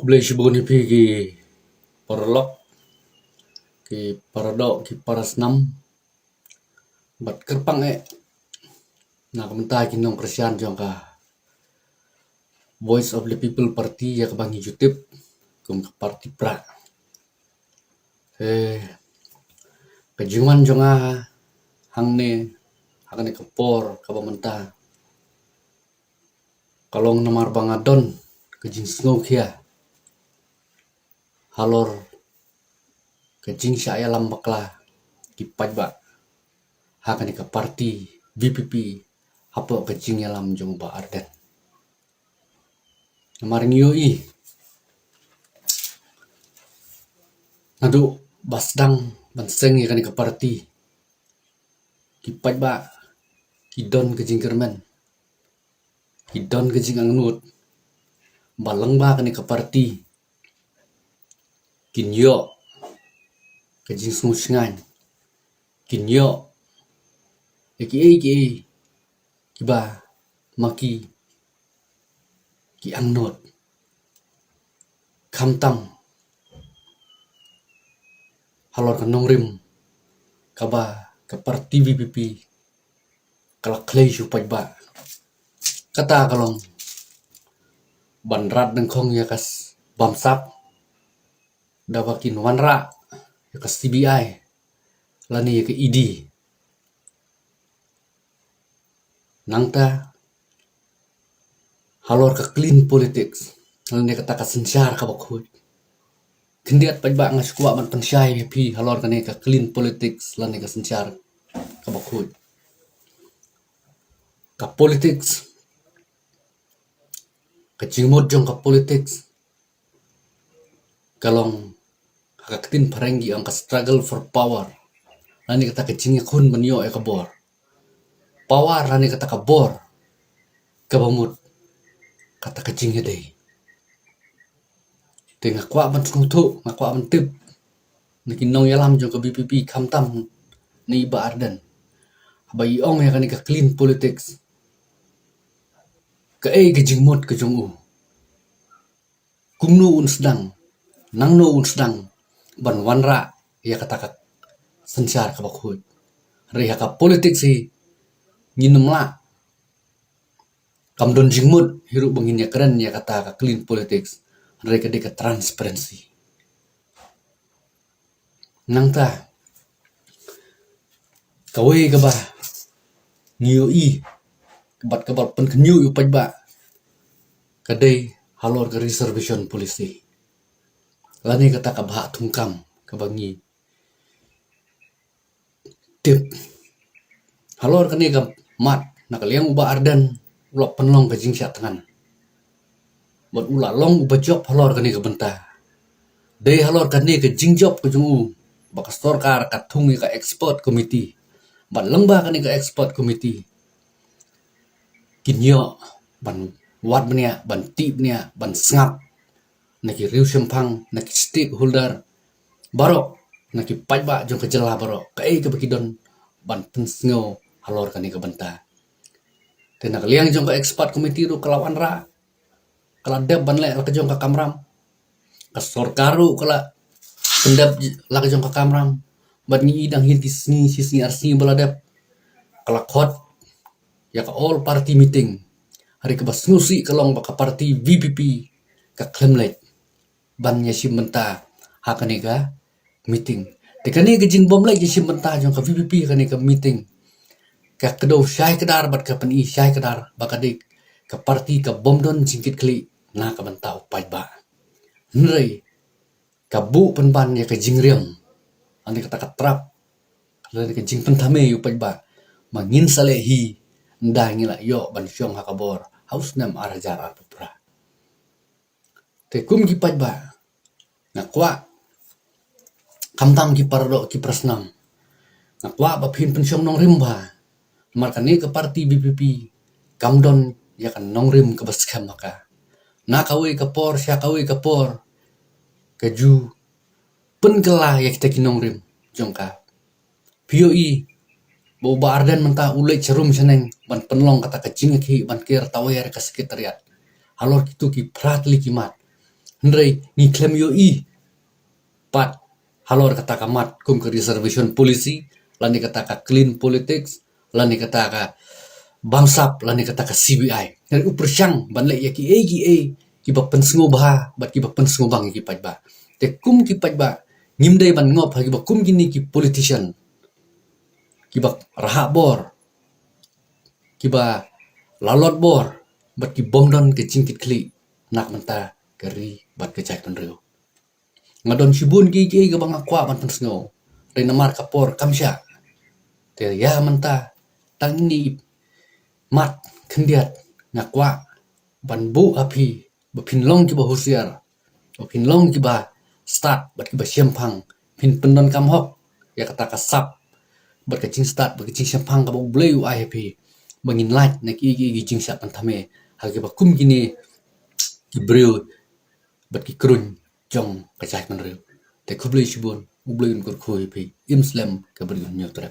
Blesiboni ki parlok ki paradok ki parasnam bat kerpang na kementai ki nong Krisian jongka Voice of the People Party ya kebangi YouTube kum ke parti pra kejuman jonga hangne hakane kepor kabamenta kalong namar bangadon kejing snow kia halor kejing saya lambakla kipat ba hakane ke parti VPP hapo kejing yalam jong ba arden namar ngioi nadu basdang banseng ya kane ke parti kipat ba kidon kejing kermen kidon kejing angnut balang ba kane ke parti kinyo kejing sungai kinyo iki kiba maki ki angnut kamtam halor kanong rim kaba ke parti VPP kalak klay supay ba kata kalong banrat ng kong yakas bamsap dawakin wanra yakas CBI lani yakas ED nangta halor ka clean politics lani kata kasensyar kabakhoy kendiat pajba nga sukwa man pansyay pi halor kani ka clean politics lani kasensyar kabakhoy ka politics kajimod jong ka politics kalong hakatin parenggi ang ka struggle for power lani kata kajing kun banyo ay kabor power lani kata kabor kabamut kata kajing yaday te ngakwa man sungtu ngakwa man tip nakinong yalam jong ka BPP kamtam ni iba arden habai ong ya kani ka clean politics ka kajing mod ka jong u kumnu un sedang nangno un sedang ban wanra ya kata ka sensyar ka bakhoy reha ka politics si nginumla kamdon jingmut hiru bangin ya keren ya kata ka clean politics mereka deka transparency nangta kawe kaba ngioi kabat pen kenyu yu pajba kadai halor ke reservation policy lani kata kabha tungkam kabangi tip halor kani ka mat nakaliang uba ardan ulok penlong ke jingsya tangan buat ula long uba job halor kani ka benta dei halor kani ke jingjob ke jungu bakas torkar katungi ka expert committee ban lengba kani ka expert committee kinyo ban wat bnia ban tip bnia ban sngap naki riu sempang naki stakeholder barok naki pajba jong ke jela barok kai ke bakidon ban pensngo halor kani ka benta tenak liang jong ka expert committee ru kelawan ra kala deb ban le la ke jong ka kamram ka sorkaru kala pendap la ke jong ka kamram ban ni idang hin sini arsi bala deb kala khot ya ka all party meeting hari ke basnusi kalong ka party VPP ka klemlet ban nya simbenta hakani ka meeting tekani ke jing bom lai simbenta jong ka VPP kani ka meeting ka kedo syai kedar bat ka pani syai kedar bakadik ka party ka bomdon jingkit kli na ka benta upai ba nrei ka bu penban ya ka jingriam ani kata ka trap kalau ka jing pentame upai ba mangin salehi nda ngila yo ban syong hakabor haus nam arajar arpra te kum ki pajba nakwa kamtam ki pardo ki prasnam nakwa ba phin pensyong nong rimba markani ke parti BPP kamdon ya kan nong rim ke baskam maka na kawe ke por sya kawe ke por kaju penkela ya kita kinong rim jongka POE bau ardan menta ulai cerum seneng ban penlong kata kecing ki ban kir tawer ke sekretariat halor kitu ki pratli kimat Hendrai ni klaim yo pat halor kata kamat kum ke reservation polisi, lani kata ka clean politics, lani kata ka bangsap, lani kata ka CBI. Dan upersyang ban le ya ki ba pensengo bah, bat ki ba pensengo bang ki paj ba. Te kum ki paj ba ngimdai ban ngop ha ki ba kum gini ki politician. Ki ba rahak bor, ki ba lalot bor, bat ki bomdon ke cingkit kli nak menta keri bat ke cak penreu. Ngadon sibun ki ga bang akwa ban pensengo. Re namar kapor kamsya. Te ya menta tang ni mat kendiat ngakwa ban bu api bapin long ki ba husiar, bapin long ki ba start bat ki ba siampang pin pendon kam hok ya kata ka sap bat ka cing start bat ka cing siampang ka ba bleu ai happy bangin light na ki cing sap pantame hal ki ba kum gini ki breu bat ki krun jong ka cai man reu te kublei sibun ublei kur khoi pe imslam ka breu nyotra